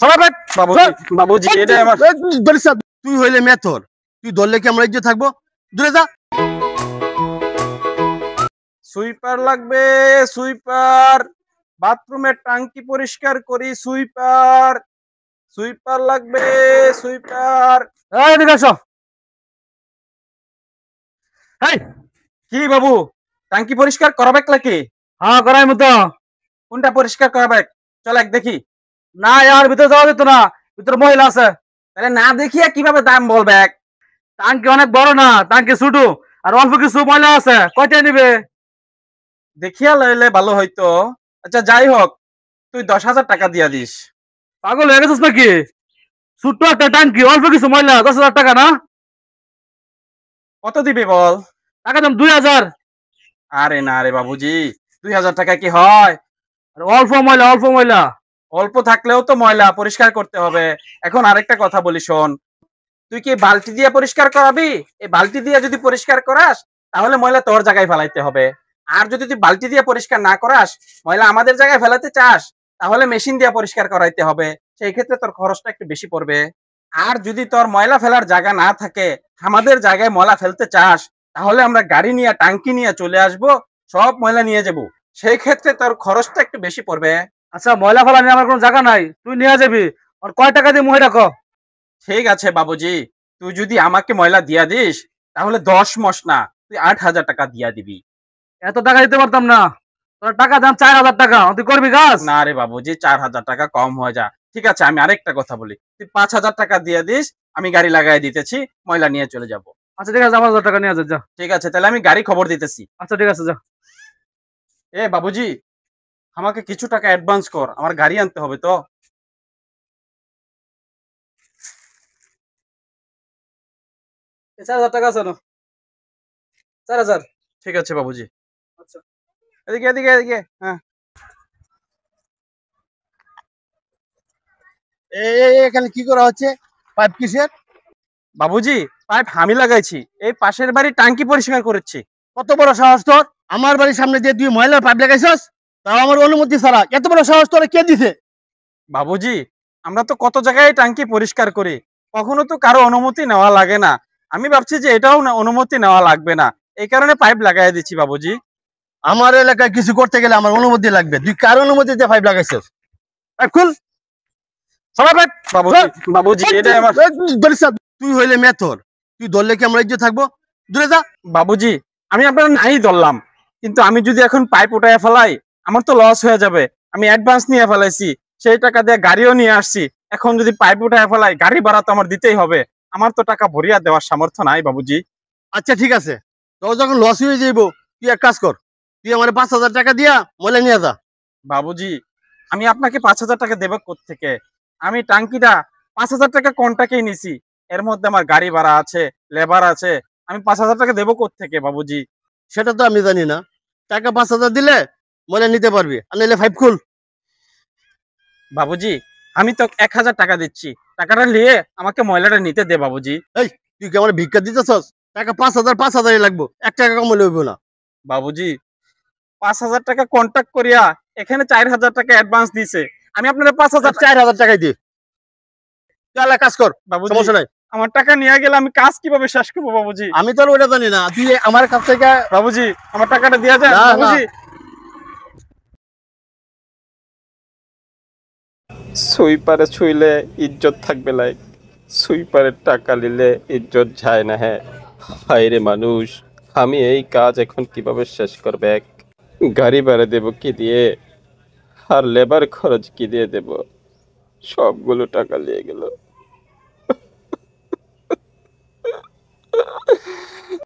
সবাই ভাই বাবুজি বাবুজি এটা আমার তুই হইলে মেথর, তুই ধরলে কি আমরা ইজ্জত থাকবো? দূরে যা। সুইপার লাগবে, সুইপার। বাথরুমের টাঙ্কি পরিষ্কার করি, সুইপার। সুইপার লাগবে, সুইপার। এই এদিকে আসো। এই কি বাবু, টাঙ্কি পরিষ্কার করাবে নাকি? হ্যাঁ করাই মতো। কোনটা পরিষ্কার করাবে? চল এক দেখি। না আর ভিতরে যাওয়া যেত না, ভিতরে মহিলা আছে। তাহলে না দেখিয়া কিভাবে দাম বলবে? টাঙ্কি অনেক বড় না, টাঙ্কি ছোট, আর অল্প কিছু ময়লা আছে। কয়টা নিবে? দেখিয়া লইলে ভালো হইতো। আচ্ছা যাই হোক, তুই 10,000 টাকা দিয়া দিস। পাগল হয়ে গেছিস নাকি? ছোট্ট একটা টাঙ্কি, অল্প কিছু ময়লা, 10,000 টাকা না? কত দিবি বল? টাকা দাম 2,000। আরে না রে বাবুজি, 2,000 টাকা কি হয়? অল্প ময়লা, অল্প ময়লা। অল্প থাকলেও তো ময়লা পরিষ্কার করতে হবে। এখন আরেকটা কথা বলি শোন, তুই কি বালতি দিয়ে পরিষ্কার করাবি? এই বালতি দিয়ে যদি পরিষ্কার করাস তাহলে ময়লা তোর জায়গায় ফেলাইতে হবে। আর যদি তুই বালতি দিয়ে পরিষ্কার না করাস, ময়লা আমাদের জায়গায় ফেলাতে চাস, তাহলে মেশিন দিয়ে পরিষ্কার করাইতে হবে। সেই ক্ষেত্রে তোর খরচটা একটু বেশি পড়বে। আর যদি তোর ময়লা ফেলার জায়গা না থাকে, আমাদের জায়গায় ময়লা ফেলতে চাস, তাহলে আমরা গাড়ি নিয়ে টাঙ্কি নিয়ে চলে আসব, সব ময়লা নিয়ে যাব। সেই ক্ষেত্রে তোর খরচটা একটু বেশি পড়বে। আচ্ছা ময়লা ফেলা নিয়ে আমার কোনো জায়গা নাই, তুই নিয়ে যাবি। আর কয় টাকা দিয়ে মহিলা কো? ঠিক আছে বাবুজি, তুই যদি আমাকে ময়লা দিয়া দিস তাহলে 10 মাস না, তুই 8,000 টাকা দিয়া দিবি। এত টাকা দিতে পারতাম না। তোর টাকা দাম 4,000 টাকা, তুই করবি কাজ? না রে বাবুজি, 4,000 টাকা কম হয়ে যা। ঠিক আছে, আমি আরেকটা কথা বলি, তুই 5,000 টাকা দিয়ে দিস, আমি গাড়ি লাগাই দিতেছি, ময়লা নিয়ে চলে যাব। আচ্ছা ঠিক আছে, 5,000 টাকা নিয়ে যা। ঠিক আছে, তাহলে আমি গাড়ি খবর দিতেছি। আচ্ছা ঠিক আছে, যা। এ বাবুজি, আমাকে কিছু টাকা অ্যাডভান্স কর, আমার গাড়ি আনতে হবে তো। 4,000 টাকা আছে না? 4,000। ঠিক আছে বাবুজি। আচ্ছা এদিকে এদিকে এদিকে, হ্যাঁ। এখানে কি করা হচ্ছে? পাইপ কিসের? বাবুজি, পাইপ আমি লাগাইছি, এই পাশের বাড়ি টাঙ্কি পরিষ্কার করেছি। কত বড় সাহস তোর! আমার বাড়ির সামনে দিয়ে তুই ময়লার পাইপ লাগাইছস, তাও আমার অনুমতি ছাড়া? এত বড় সাহস তোরে কে দিছে? বাবুজি, আমরা তো কত জায়গায় টাঙ্কি পরিষ্কার করি, কখনো তো কারো অনুমতি নেওয়া লাগে না। আমি ভাবছি যে এটাও না অনুমতি নেওয়া লাগবে না, এই কারণে পাইপ লাগাই দিচ্ছি বাবুজি। আমার এলাকায় কিছু করতে গেলে আমার অনুমতি লাগবে। তুই কার অনুমতি দিয়ে পাইপ লাগাইছস? খুল সবাই ভাই। বাবুজি বাবুজি এটা আমার তুই হইলে মেথর, তুই ধরলে কি আমরা ইজ্জত থাকবো? দূরে যা। বাবুজি, আমি আপনার নাই ধরলাম, কিন্তু আমি যদি এখন পাইপ উঠায় ফেলাই আমার তো লস হয়ে যাবে। আমি অ্যাডভান্স নিয়ে ফেলাইছি, সেই টাকা দিয়ে গাড়িও নিয়ে আসছি। এখন যদি পাইপ উঠায় ফেলাই, গাড়ি ভাড়া তো আমার দিতেই হবে। আমার তো টাকা ভরিয়া দেওয়ার সামর্থ্য নাই বাবুজি। আচ্ছা ঠিক আছে, তোর যখন লস হয়ে যাইব, তুই এক কাজ কর, তুই আমার 5,000 টাকা দিয়া ময়লা নিয়ে যা। বাবুজি, আমি আপনাকে 5,000 টাকা দেবো কোত্থেকে? আমি টাঙ্কিটা 5,000 টাকা কন্টাকেই নিছি, এর মধ্যে আমার গাড়ি ভাড়া আছে, লেবার আছে, আমি 5,000 টাকা দেবো কোত্থেকে বাবুজি? সেটা তো আমি জানি না। টাকা 5,000 দিলে ময়লা নিতে পারবি, আর নিলে ফাইভ খুল। বাবুজি, আমি তো 1,000 টাকা দিচ্ছি, টাকাটা নিয়ে আমাকে ময়লাটা নিতে দে বাবুজি। এই তুই কি আমার ভিক্ষা দিতেছস? টাকা 5,000 5,000ই লাগবো, 1 টাকা কম হইব না। বাবুজি, 5,000 টাকা কন্টাক্ট করিয়া এখানে 4,000 টাকা অ্যাডভান্স দিছে, আমি আপনার 5,000 4,000 টাকাই দি। চল কাজ কর, বাবুজি, সমস্যা নাই। আমার টাকা নিয়ে গেলে আমি কাজ কিভাবে শেষ করবো বাবুজি? আমি তো ওটা জানি না, তুই আমার কাছ থেকে। বাবুজি, আমার টাকাটা দিয়ে যান না, বাবুজি। সুইপারে ছুইলে ইজ্জত থাকবে লাইক, সুইপারের টাকা নিলে ইজ্জত যায় না। হ্যাঁ হায়রে মানুষ, আমি এই কাজ এখন কিভাবে শেষ করবে? গাড়ি ভাড়া দেব কি দিয়ে, আর লেবার খরচ কি দিয়ে দেব? সবগুলো টাকা নিয়ে গেল।